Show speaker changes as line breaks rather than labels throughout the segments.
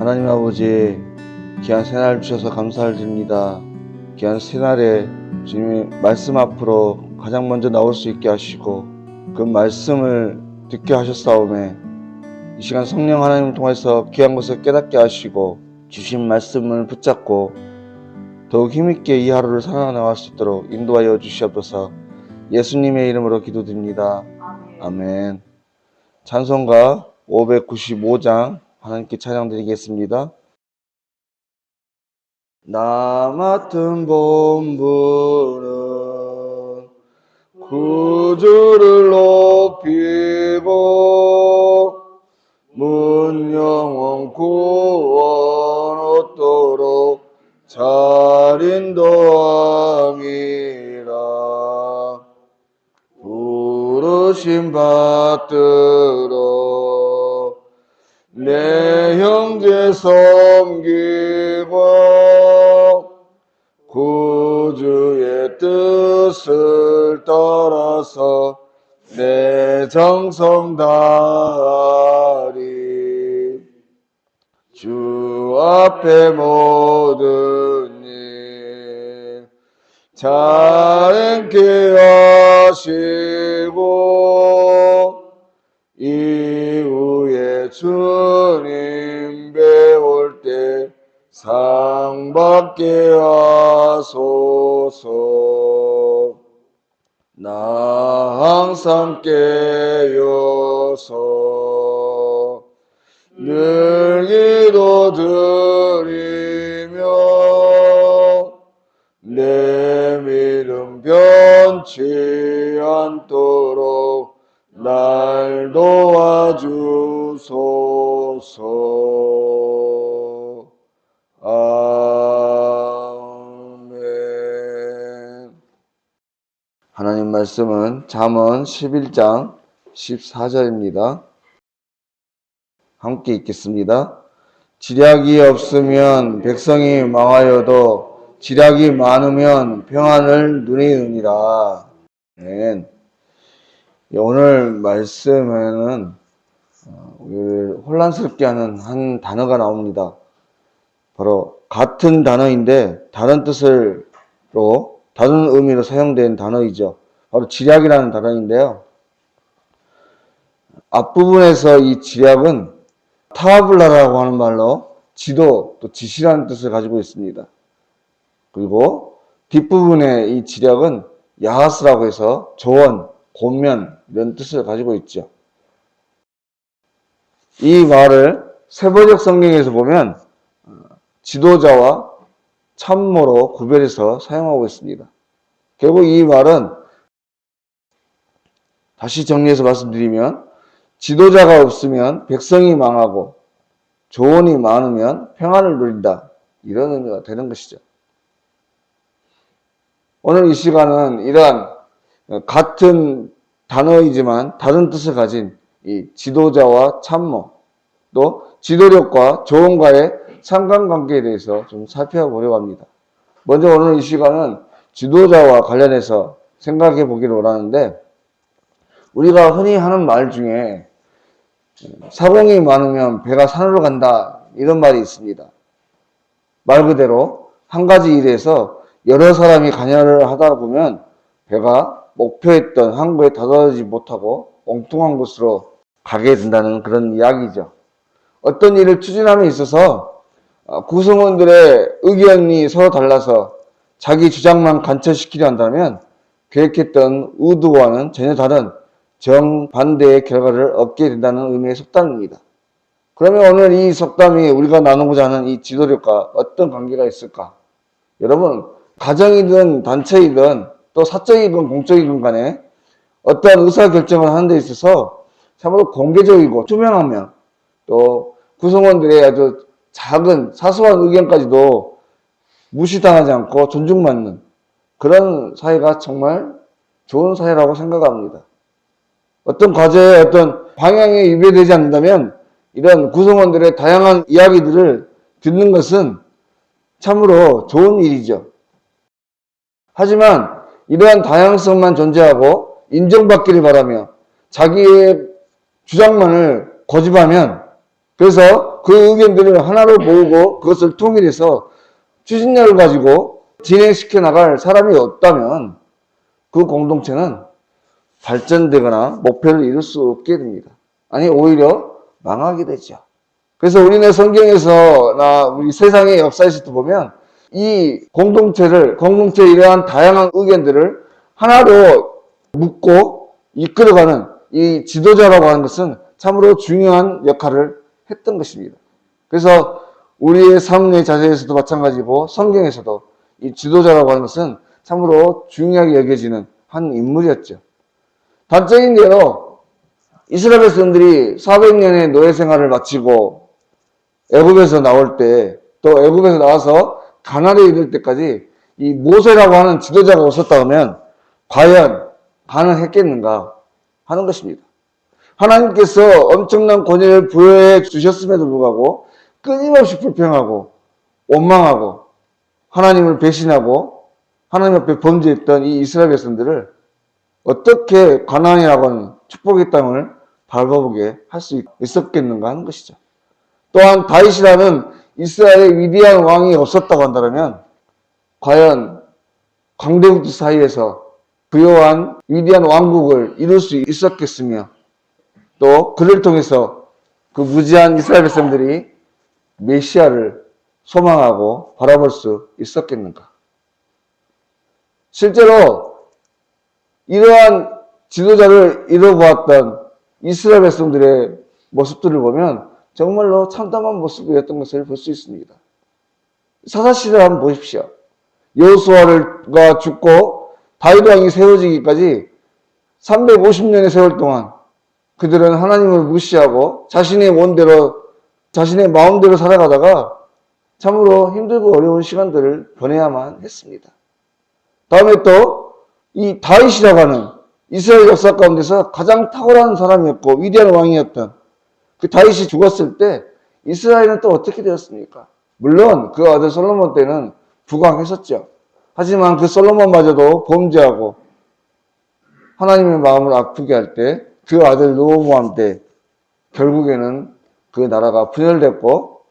하나님 아버지, 귀한 새날 주셔서 감사를 드립니다. 귀한 새날에 주님의 말씀 앞으로 가장 먼저 나올 수 있게 하시고 그 말씀을 듣게 하셨사오매 이 시간 성령 하나님을 통해서 귀한 것을 깨닫게 하시고 주신 말씀을 붙잡고 더욱 힘있게 이 하루를 살아나갈 수 있도록 인도하여 주시옵소서. 예수님의 이름으로 기도드립니다. 아멘. 찬송가 595장 하나님께 찬양드리겠습니다. 나 맡은 본분은 구주를 높이고 문 영원 구원 얻도록 잘 인도함이라. 부르심 받들어 내 형제 섬기고 구주의 뜻을 따라서 내 정성 다하리. 주 앞에 모든 일 잘 행케 하시고 이후에 주님 배울 때 상 받게 하소서. 나 항상 깨어서 늘 기도 드리며 내 믿음 변치 않도록 날 도와주소서. 아멘. 하나님 말씀은 잠언 11장 14절입니다. 함께 읽겠습니다. 지략이 없으면 백성이 망하여도 지략이 많으면 평안을 누리느니라. 아멘. 오늘 말씀에는 우리를 혼란스럽게 하는 한 단어가 나옵니다. 바로 같은 단어인데 다른 뜻으로 다른 의미로 사용된 단어이죠. 바로 지략이라는 단어인데요. 앞부분에서 이 지략은 타블라라고 하는 말로 지도 또 지시라는 뜻을 가지고 있습니다. 그리고 뒷부분에 이 지략은 야하스라고 해서 조언, 권면 이런 뜻을 가지고 있죠. 이 말을 세번역 성경에서 보면 지도자와 참모로 구별해서 사용하고 있습니다. 결국 이 말은 다시 정리해서 말씀드리면 지도자가 없으면 백성이 망하고 조언이 많으면 평안을 누린다. 이런 의미가 되는 것이죠. 오늘 이 시간은 이러한 같은 단어이지만 다른 뜻을 가진 이 지도자와 참모, 또 지도력과 조언과의 상관관계에 대해서 좀 살펴보려고 합니다. 먼저 오늘 이 시간은 지도자와 관련해서 생각해 보기를 원하는데, 우리가 흔히 하는 말 중에 사공이 많으면 배가 산으로 간다 이런 말이 있습니다. 말 그대로 한 가지 일에서 여러 사람이 관여를 하다 보면 배가 목표했던 항구에 다다르지 못하고 엉뚱한 곳으로 가게 된다는 그런 이야기죠. 어떤 일을 추진함에 있어서 구성원들의 의견이 서로 달라서 자기 주장만 관철시키려 한다면 계획했던 의도와는 전혀 다른 정반대의 결과를 얻게 된다는 의미의 속담입니다. 그러면 오늘 이 속담이 우리가 나누고자 하는 이 지도력과 어떤 관계가 있을까? 여러분, 가정이든 단체이든 또 사적이든 공적이든 간에 어떠한 의사결정을 하는 데 있어서 참으로 공개적이고 투명하며 또 구성원들의 아주 작은 사소한 의견까지도 무시당하지 않고 존중받는 그런 사회가 정말 좋은 사회라고 생각합니다. 어떤 과제에 어떤 방향에 위배되지 않는다면 이런 구성원들의 다양한 이야기들을 듣는 것은 참으로 좋은 일이죠. 하지만 이러한 다양성만 존재하고 인정받기를 바라며 자기의 주장만을 고집하면, 그래서 그 의견들을 하나로 모으고 그것을 통일해서 추진력을 가지고 진행시켜 나갈 사람이 없다면 그 공동체는 발전되거나 목표를 이룰 수 없게 됩니다. 아니, 오히려 망하게 되죠. 그래서 우리는 성경에서나 우리 세상의 역사에서도 보면 이 공동체의 이러한 다양한 의견들을 하나로 묶고 이끌어가는 이 지도자라고 하는 것은 참으로 중요한 역할을 했던 것입니다. 그래서 우리의 삶의 자세에서도 마찬가지고 성경에서도 이 지도자라고 하는 것은 참으로 중요하게 여겨지는 한 인물이었죠. 단적인 예로 이스라엘 백성들이 400년의 노예 생활을 마치고 애굽에서 나올 때, 또 애굽에서 나와서 가나안에 이를 때까지 이 모세라고 하는 지도자가 없었다 하면 과연 가능했겠는가 하는 것입니다. 하나님께서 엄청난 권위를 부여해 주셨음에도 불구하고 끊임없이 불평하고 원망하고 하나님을 배신하고 하나님 앞에 범죄했던 이 이스라엘 백성들을 어떻게 가나안이라고 하는 축복의 땅을 밟아보게 할 수 있었겠는가 하는 것이죠. 또한 다윗이라는 이스라엘의 위대한 왕이 없었다고 한다면 과연 강대국들 사이에서 부요한 위대한 왕국을 이룰 수 있었겠으며 또 그를 통해서 그 무지한 이스라엘 백성들이 메시아를 소망하고 바라볼 수 있었겠는가. 실제로 이러한 지도자를 이뤄보았던 이스라엘 백성들의 모습들을 보면 정말로 참담한 모습이었던 것을 볼 수 있습니다. 사사시대를 한번 보십시오. 여호수아가 죽고 다윗 왕이 세워지기까지 350년의 세월 동안 그들은 하나님을 무시하고 자신의 마음대로 살아가다가 참으로 힘들고 어려운 시간들을 보내야만 했습니다. 다음에 또 이 다윗이라고 하는 이스라엘 역사 가운데서 가장 탁월한 사람이었고 위대한 왕이었던 그 다윗이 죽었을 때 이스라엘은 또 어떻게 되었습니까? 물론 그 아들 솔로몬 때는 부강했었죠. 하지만 그 솔로몬마저도 범죄하고 하나님의 마음을 아프게 할 때 그 아들 르호보암 때 결국에는 그 나라가 분열됐고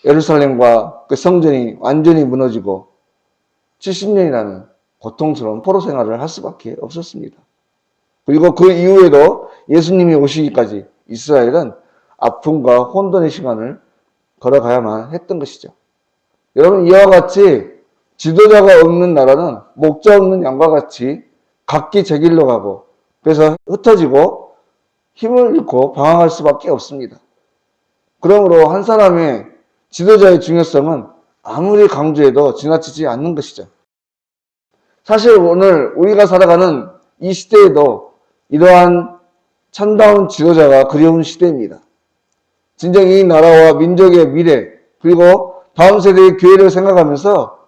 예루살렘과 그 성전이 완전히 무너지고 70년이라는 고통스러운 포로 생활을 할 수밖에 없었습니다. 그리고 그 이후에도 예수님이 오시기까지 이스라엘은 아픔과 혼돈의 시간을 걸어가야만 했던 것이죠. 여러분, 이와 같이 지도자가 없는 나라는 목자 없는 양과 같이 각기 제 길로 가고 그래서 흩어지고 힘을 잃고 방황할 수밖에 없습니다. 그러므로 한 사람의 지도자의 중요성은 아무리 강조해도 지나치지 않는 것이죠. 사실 오늘 우리가 살아가는 이 시대에도 이러한 참다운 지도자가 그리운 시대입니다. 진정 이 나라와 민족의 미래 그리고 다음 세대의 기회를 생각하면서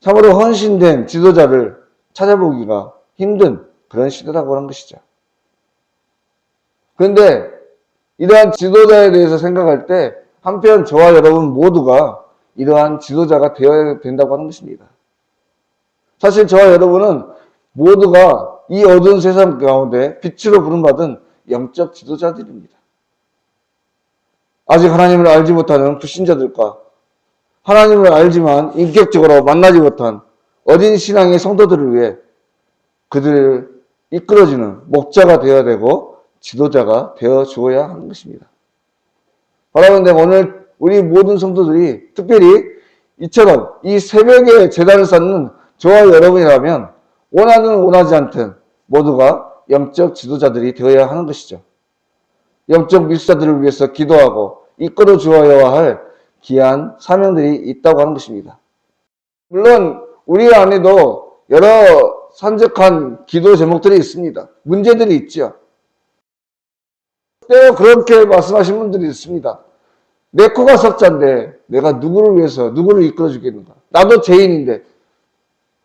참으로 헌신된 지도자를 찾아보기가 힘든 그런 시대라고 하는 것이죠. 그런데 이러한 지도자에 대해서 생각할 때 한편 저와 여러분 모두가 이러한 지도자가 되어야 된다고 하는 것입니다. 사실 저와 여러분은 모두가 이 어두운 세상 가운데 빛으로 부름받은 영적 지도자들입니다. 아직 하나님을 알지 못하는 불신자들과 하나님을 알지만 인격적으로 만나지 못한 어린 신앙의 성도들을 위해 그들을 이끌어주는 목자가 되어야 되고 지도자가 되어 주어야 하는 것입니다. 바라는데 오늘 우리 모든 성도들이 특별히 이처럼 이 새벽에 제단을 쌓는 저와 여러분이라면 원하든 원하지 않든 모두가 영적 지도자들이 되어야 하는 것이죠. 영적 밀수자들을 위해서 기도하고 이끌어 주어야 할 귀한 사명들이 있다고 하는 것입니다. 물론 우리 안에도 여러 산적한 기도 제목들이 있습니다. 문제들이 있죠. 때로 그렇게 말씀하신 분들이 있습니다. 내 코가 석자인데 내가 누구를 위해서 누구를 이끌어 주겠는가? 나도 죄인인데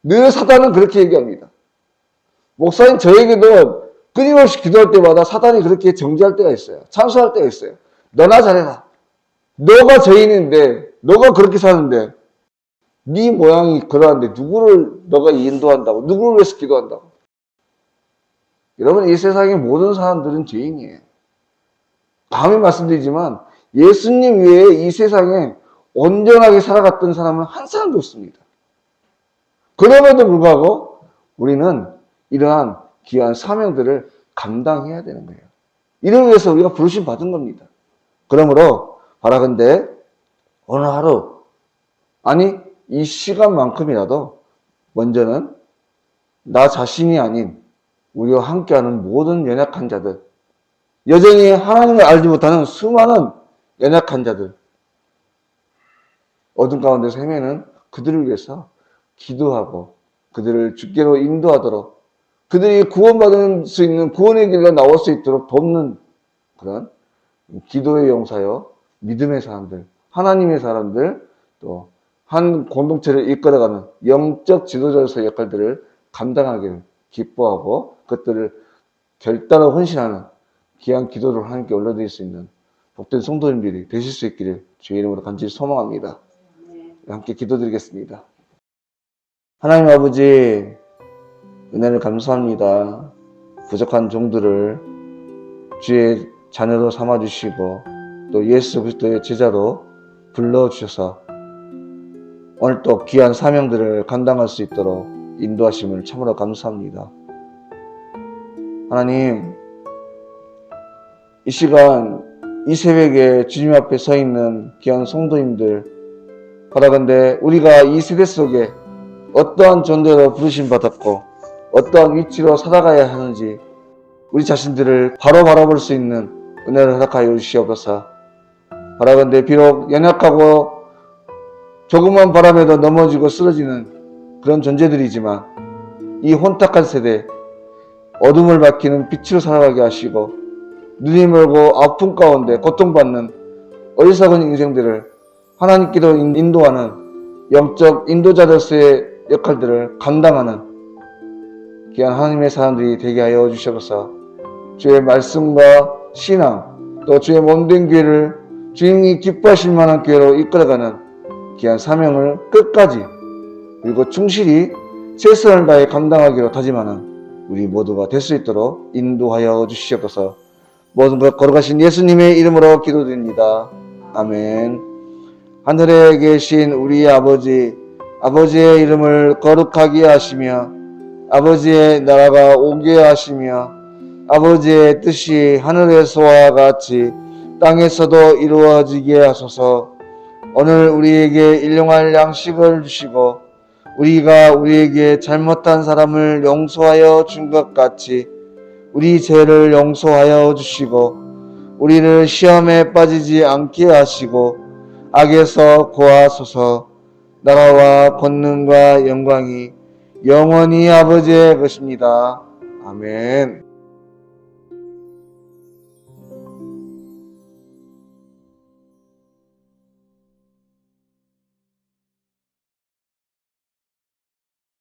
늘 사단은 그렇게 얘기합니다. 목사님 저에게도 끊임없이 기도할 때마다 사단이 그렇게 정죄할 때가 있어요. 참소할 때가 있어요. 너나 잘해라. 너가 죄인인데 너가 그렇게 사는데 네 모양이 그러한데 누구를 너가 인도한다고 누구를 위해서 기도한다고. 여러분 이 세상의 모든 사람들은 죄인이에요. 감히 말씀드리지만 예수님 외에 이 세상에 온전하게 살아갔던 사람은 한 사람도 없습니다. 그럼에도 불구하고 우리는 이러한 귀한 사명들을 감당해야 되는 거예요. 이를 위해서 우리가 부르심 받은 겁니다. 그러므로 바라건대 오늘 하루, 아니 이 시간만큼이라도 먼저는 나 자신이 아닌 우리와 함께하는 모든 연약한 자들, 여전히 하나님을 알지 못하는 수많은 연약한 자들, 어둠 가운데서 헤매는 그들을 위해서 기도하고 그들을 주께로 인도하도록, 그들이 구원받을 수 있는 구원의 길로 나올 수 있도록 돕는 그런 기도의 용사요, 믿음의 사람들, 하나님의 사람들, 또 한 공동체를 이끌어가는 영적 지도자로서의 역할들을 감당하기를 기뻐하고 그것들을 결단하고 헌신하는 귀한 기도를 하나님께 올려드릴 수 있는 복된 성도님들이 되실 수 있기를 주의 이름으로 간절히 소망합니다. 함께 기도드리겠습니다. 하나님 아버지, 은혜를 감사합니다. 부족한 종들을 주의 자녀로 삼아주시고 또 예수 그리스도의 제자로 불러주셔서 오늘 또 귀한 사명들을 감당할 수 있도록 인도하심을 참으로 감사합니다. 하나님, 이 시간 이 새벽에 주님 앞에 서 있는 귀한 성도님들, 바라건대 우리가 이 세대 속에 어떠한 존재로 부르심 받았고 어떠한 위치로 살아가야 하는지 우리 자신들을 바로 바라볼 수 있는 은혜를 허락하여 주시옵소서. 바라건대 비록 연약하고 조그만 바람에도 넘어지고 쓰러지는 그런 존재들이지만 이 혼탁한 세대, 어둠을 밝히는 빛으로 살아가게 하시고 눈이 멀고 아픔 가운데 고통받는 어리석은 인생들을 하나님께로 인도하는 영적 인도자로서의 역할들을 감당하는 귀한 하나님의 사람들이 되게 하여 주시옵소서. 주의 말씀과 신앙, 또 주의 몸된 교회를 주님이 기뻐하실 만한 교회로 이끌어가는 귀한 사명을 끝까지 그리고 충실히 최선을 다해 감당하기로 다짐하는 우리 모두가 될 수 있도록 인도하여 주시옵소서. 모든 것 걸어가신 예수님의 이름으로 기도드립니다. 아멘. 하늘에 계신 우리 아버지, 아버지의 이름을 거룩하게 하시며 아버지의 나라가 오게 하시며 아버지의 뜻이 하늘에서와 같이 땅에서도 이루어지게 하소서. 오늘 우리에게 일용할 양식을 주시고 우리가 우리에게 잘못한 사람을 용서하여 준 것 같이 우리 죄를 용서하여 주시고 우리를 시험에 빠지지 않게 하시고 악에서 구하소서. 나라와 권능과 영광이 영원히 아버지의 것입니다. 아멘.